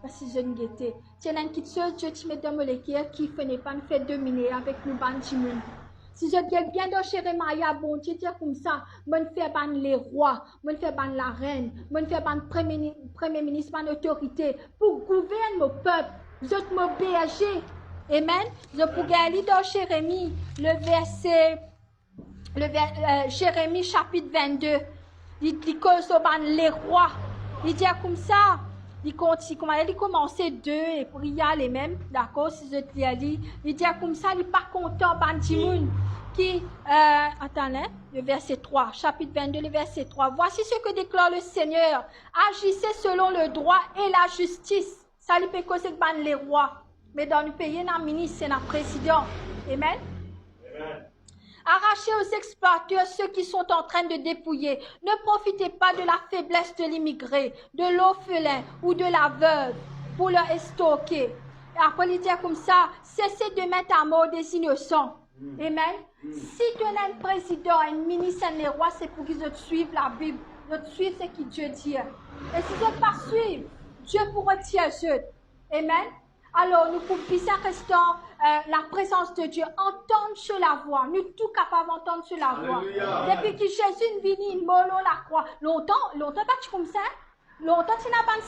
Parce que je ne guettais. Tu as une petite chose, Dieu, tu mets dans mon équipe qui n'est pas nous fait dominer avec nous, bandimoun. Si je dis bien dans Jérémia, bon Dieu, dis comme ça, je fais ban les rois, je fais ban la reine, je fais ban premier ministre, ban autorité, pour gouverner mon peuple, je m'obéis. Amen. Je pourrais aller dans Jérémie, Jérémie chapitre 22. Il dit que les rois, il dit comme ça. Il commençait 2 et pour y aller même, d'accord, si je te dis, il dit comme ça, il n'est pas content, bandimoun, qui, attends, le verset 3, chapitre 22, le verset 3. Voici ce que déclare le Seigneur. Agissez selon le droit et la justice. Ça, il peut causer que les rois. Mais dans le pays, il y a un ministre, c'est un président. Amen. Amen. Arrachez aux exploiteurs ceux qui sont en train de dépouiller. Ne profitez pas de la faiblesse de l'immigré, de l'orphelin ou de la veuve pour leur estoquer. Et après, il dit comme ça, cessez de mettre à mort des innocents. Amen. Si tu as un président, un ministre, un roi, c'est pour qu'ils te suivent la Bible. Ils te suivent ce que Dieu dit. Et si tu ne pas suivre, Dieu pourra te dire. Amen. Alors, nous pouvons rester dans la présence de Dieu, entendre sur la voix. Nous sommes tous capables d'entendre sur la voix. Depuis que Jésus est venu, il molo la croix. Longtemps, pas comme ça. Longtemps, tu n'as pas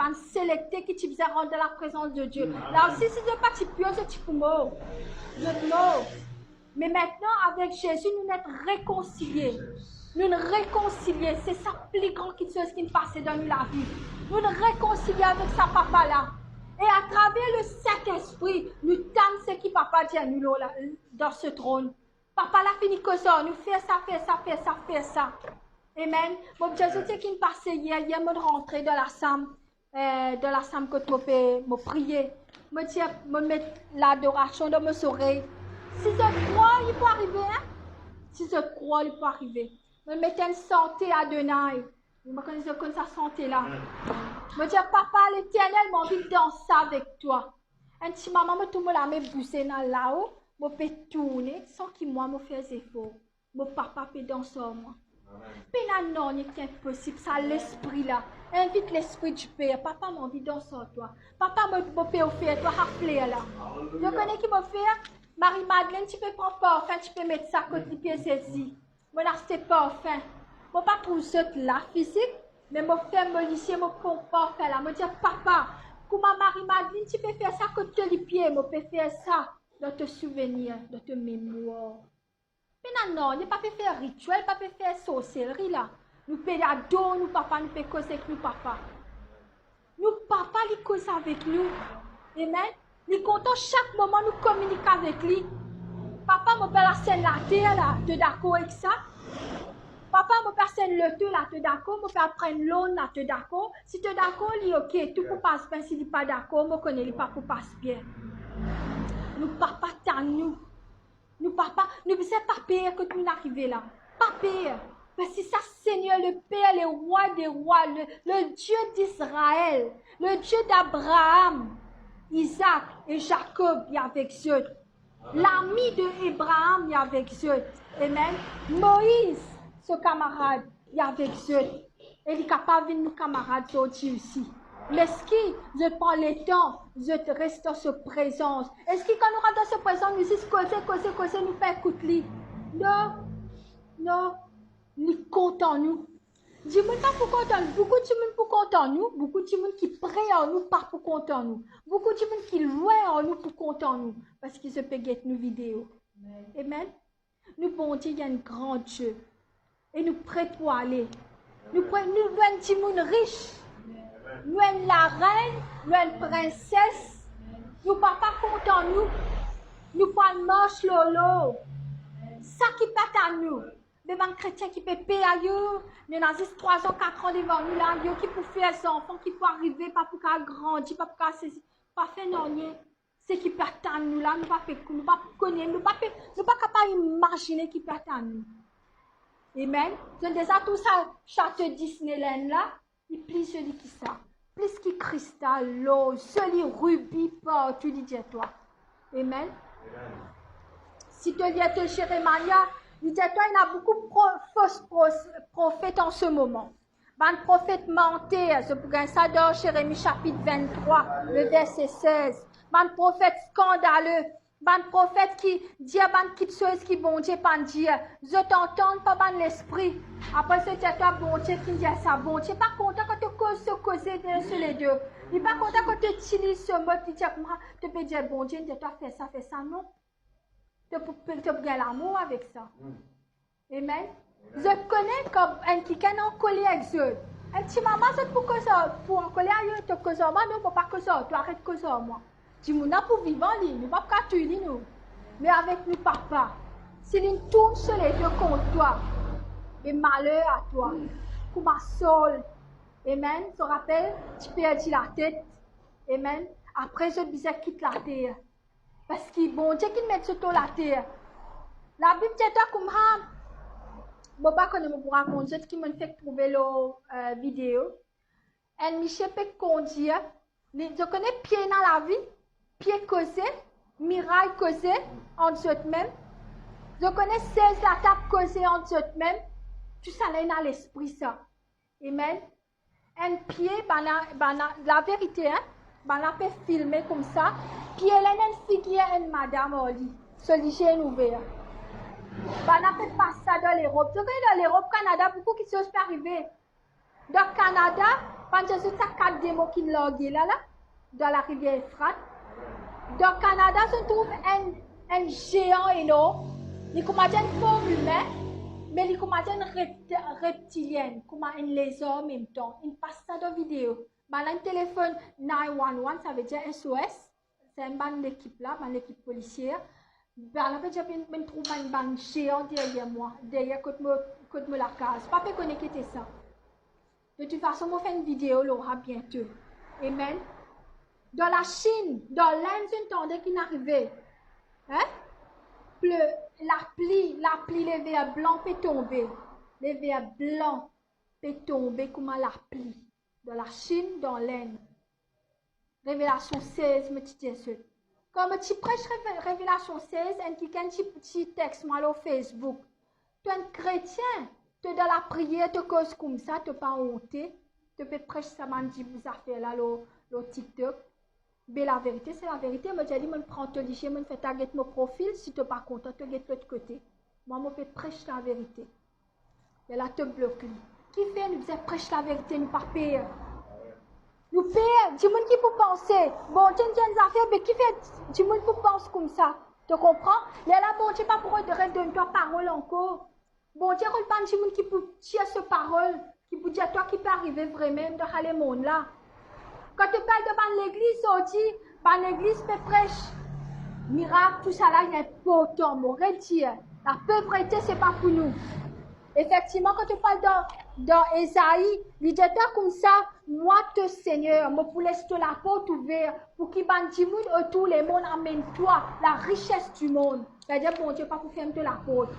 un sélecteur qui te faisait rendre dans la présence de Dieu. Là aussi, si tu n'es pas pieux, tu peux mourir. Mais maintenant, avec Jésus, nous sommes réconciliés. Nous nous réconcilier, c'est sa plus grande chose qui nous passe dans la vie. Nous nous réconcilier avec sa papa là. Et à travers le Saint-Esprit, nous tâmons ce qui papa dit à nous là, dans ce trône. Papa l'a fini que ça, nous fait ça. Amen. Bon, Jésus, c'est qui me passait hier, me rentrer dans la salle que tu m'as prié. Me dit, me mettre l'adoration dans mes oreilles. Si je crois, il peut arriver, hein? Si je crois, il peut arriver. Me mettre une santé à Denaï. Je me connais comme sa santé là. Je me dis, papa, l'Éternel m'a envie de danser avec toi. Un petit maman me tourne la main boussée là-haut. Je peux tourner sans qu'il moi me fasse effort. Mon papa peut danser moi. Mais non, il est impossible. Ça l'esprit là. Invite l'esprit du Père. Papa m'a envie de danser avec toi. Papa me peut faire toi rappeler là. Je connais qui me fait. Marie-Madeleine, tu peux prendre parfum, tu peux mettre ça côté pied saisi. Moi là, c'est parfum. Je ne pas trouver ça là physique, mais je fais mon lycée, je prends parfum là. Je dis, papa, comment Marie-Madeleine, tu peux faire ça côté les pieds, je peux faire ça dans tes souvenirs, dans tes mémoires. Mais non, il ne peut pas faire rituel, il ne peut pas faire sorcellerie là. Nous pédadons, nous papa, nous faisons causer avec nous papa. Nous papa, il cause avec nous. Amen. Il est content chaque moment nous communiquer avec lui. Papa, me fait la scène la terre là, tu es d'accord avec ça? Papa, me personne le te là, tu es d'accord? Me fait apprendre l'eau là, tu es d'accord? Si tu es d'accord, il est ok, tout pour passer bien. S'il n'est pas d'accord, me connaît il pas pour passer bien. Nous papa t'as nous. Nous papa, nous ne sommes pas pire que nous n'arrivons là. Pas pire. Parce que ça, Seigneur, le Père, le roi des rois, le Dieu d'Israël, le Dieu d'Abraham, Isaac et Jacob, il est avec eux. L'ami d'Abraham, il est avec eux. Amen. Moïse, ce camarade, il est avec eux. Et il est capable de nous camarades sortir aussi. Mais est-ce que je prends le temps, je te reste dans ce présence? Est-ce que quand nous rentrons dans ce présence, nous disons causer, nous faire écouter? Non, nous comptons nous. Dis-moi pas pour compter nous. Beaucoup de monde pour compter nous. Beaucoup de monde qui prie en nous, pas pour compter nous. Beaucoup de monde qui loin en nous pour compter nous. Parce qu'ils se peuvent nos vidéos. Amen. Nous, bon Dieu, il y a un grand Dieu. Et nous prêts pour aller. Nous voulons un petit monde riche. Nous sommes la reine, nous sommes princesse. Nous ne pas compter en nous. Nous prenons marche lolo. Ça qui peut à nous. Même un chrétien qui peut payer ailleurs, nous avons 3 ans, 4 ans devant nous, là, qui peut faire des enfants, qui peut arriver, pas pour qu'elle grandisse, pas pour qu'elle saisisse, pas faire non rien. Ce qui peut à nous, là, nous ne pouvons pas connaître, nous ne pouvons pas capable d'imaginer qui peut à nous. Amen. Donc déjà tout ça, château Disneyland là, il plie celui qui ça. Plus qui cristal, l'eau, celui rubis, partout, dis-toi. Amen. Si tu lis à Jérémia, dis-toi, il y a beaucoup de fausses prophètes en ce moment. Ban prophète menteur, c'est pour ça dans Jérémie chapitre 23, le verset 16. Ban prophète scandaleux, ban prophète qui dit ban quelque chose qui bon Dieu pas dire. Je t'entends pas ban l'esprit. Après c'est toi bon Dieu qui dit ça. Bon Dieu pas content quand tu causes sur les deux. Il pas content quand tu utilises ce mot qui dit moi tu peux dire bon Dieu tu dois faire ça non. Tu peux gagner l'amour avec ça. Amen. Je connais comme un qui est en colère avec eux. Un petit maman, c'est pour que ça, pour en colère, il te cause moi, non, pour pas que ça, tu arrêtes que ça, moi. Tu m'as pour vivre en ligne, nous pas qu'à tuer nous. Mais avec nous, papa, si nous tourne sur les deux contre toi, et malheur à toi, pour ma soul. Amen. Tu te rappelles, tu perdis la tête. Amen. Après, je disais quitte la terre. Parce que bon Dieu qui met sur la terre. La Bible dit comme ça. Je ne sais pas si je raconter ce qui m'a fait trouver la vidéo. Et Michel peut conduire. Je connais pied dans la vie, pied causé, miraille causé en dessous de même. Je connais 16 la table causée en dessous de même. Tout ça là dans l'esprit ça. Amen. Un pied, la vérité, hein, on peut filmer comme ça. Pied là une figure une madame Oli. Celui j'ai ouvert. On peut pas ça dans l'Europe. Je connais dans l'Europe, Canada, beaucoup qui choses peuvent arriver. Dans le Canada, quand je suis à 4 démos qui loguent là, dans la rivière Euphrate. Dans le Canada, se trouve un géant énorme. Il commence une forme humaine, mais il commence une reptilienne, comme un lézard en même temps. Il passe ça dans la vidéo. Un téléphone 911, ça veut dire SOS. C'est une bonne équipe là, une équipe policière. En fait, je trouve un géant derrière moi, derrière côté de la case. Pas peut connecter ça. De toute façon, on fait une vidéo là bientôt. Amen. Dans la Chine, dans l'Inde, j'entendais qu'il arrivait. Hein? La pluie, les verres blancs peut tomber. Les verres blancs peut tomber comme la pluie. Dans la Chine, dans l'Inde. Révélation 16, me dit ça. Comme tu prêches Révélation 16, un petit texte moi au Facebook. Tu es un chrétien, tu es dans la prière, tu causes comme ça, tu n'es pas honté. Tu peux prêcher ça, m'a dit, vous avez là, le TikTok. Mais la vérité, c'est la vérité. Moi, j'ai dit, je prends ton lichier, je fais taguer mon profil. Si tu n'es pas content, tu guettes l'autre côté. Moi, je peux prêcher la vérité. Et là, tu bloques. Qui fait, nous faisons prêcher la vérité, nous pas payer. Nous payons, du monde qui peut penser. Bon, tu as une affaire, mais qui fait, du monde qui pense comme ça. Tu comprends? Et là, bon, tu n'es pas pour donner ta parole encore. Bon, tu n'es pas du monde qui peut dire cette parole, qui peut dire toi qui peut arriver vraiment dans le monde là. Quand tu parles devant l'église, on dit, l'église peut prêcher. Miracle, tout ça là, il est important. Mon dire, la pauvreté, ce n'est pas pour nous. Effectivement, quand tu parles dans Esaïe, il dit comme ça, moi, te Seigneur, me pour laisser la porte ouverte pour qu'il bandi autour les mondes amène-toi la richesse du monde. C'est-à-dire, bon Dieu, pas pour fermer la porte.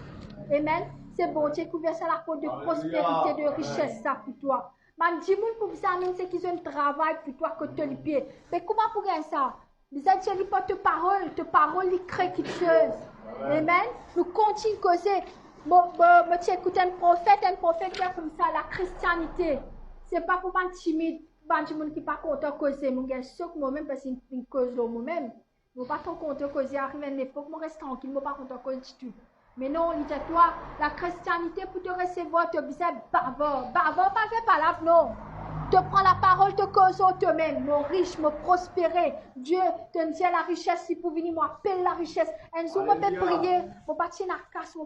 Amen. C'est bon Dieu qui ouvre la porte de prospérité, de richesse, ça pour toi. Bandi pour ça, même c'est qu'ils ont un travail pour toi que tu le pied. Mais comment pour ça? Les gens ne pas te parole, ils créent quelque chose. Amen. Nous continuons à causer. Je écoute un prophète qui est comme ça, la christianité. Ce n'est pas pour les timide, les gens qui ne sont pas contents de causer. Je suis sûr que moi-même, parce que c'est une cause de moi-même. Je ne suis pas content de causer, arrive à une époque, je reste tranquille, je ne suis pas content de causer du tout. Mais non, il dit toi, la christianité pour te recevoir, tu es bavard. Bavard, pas fait par là, non. Tu prends la parole, te cause toi-même, mon riche, me prospérer. Dieu te dit la richesse, si pour venir, moi, appelle la richesse. Un jour, je vais prier, je vais partir dans la casse,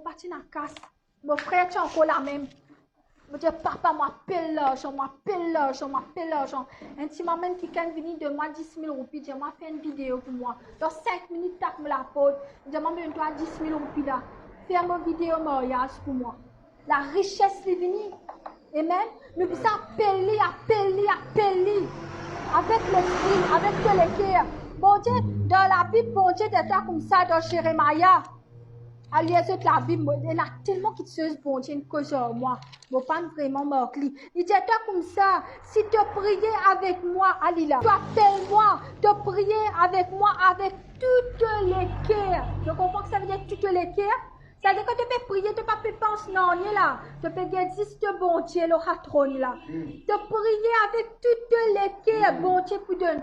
Mon frère, tu es encore là même. Je dis, papa, moi, appelle l'argent. Un petit moment qui vient venir de moi 10 000 roupies, je moi, fais une vidéo pour moi. Dans 5 minutes, tape me la porte. Je dis, moi, je dois 10 000 roupies là. Fais une vidéo mariage pour moi. La richesse est venue. Amen. Nous pouvons appeler. Avec l'esprit, avec tout le cœur. Bon Dieu, dans la Bible, bon Dieu, d'être comme ça, dans Jérémie. À lire la Bible, il y a tellement de choses, bon Dieu, une cause en moi. Je ne vais pas vraiment m'occuper. Il dit, toi comme ça, si tu priais avec moi, Alila, tu appelles-moi, tu prier avec moi, avec toutes les cœurs. Je comprends que ça veut dire toutes les cœurs. C'est-à-dire que tu peux prier, tu peux penser non, là. Tu peux dire, existe bon Dieu, le patron là. Tu prier avec toutes les bon Dieu pour donner.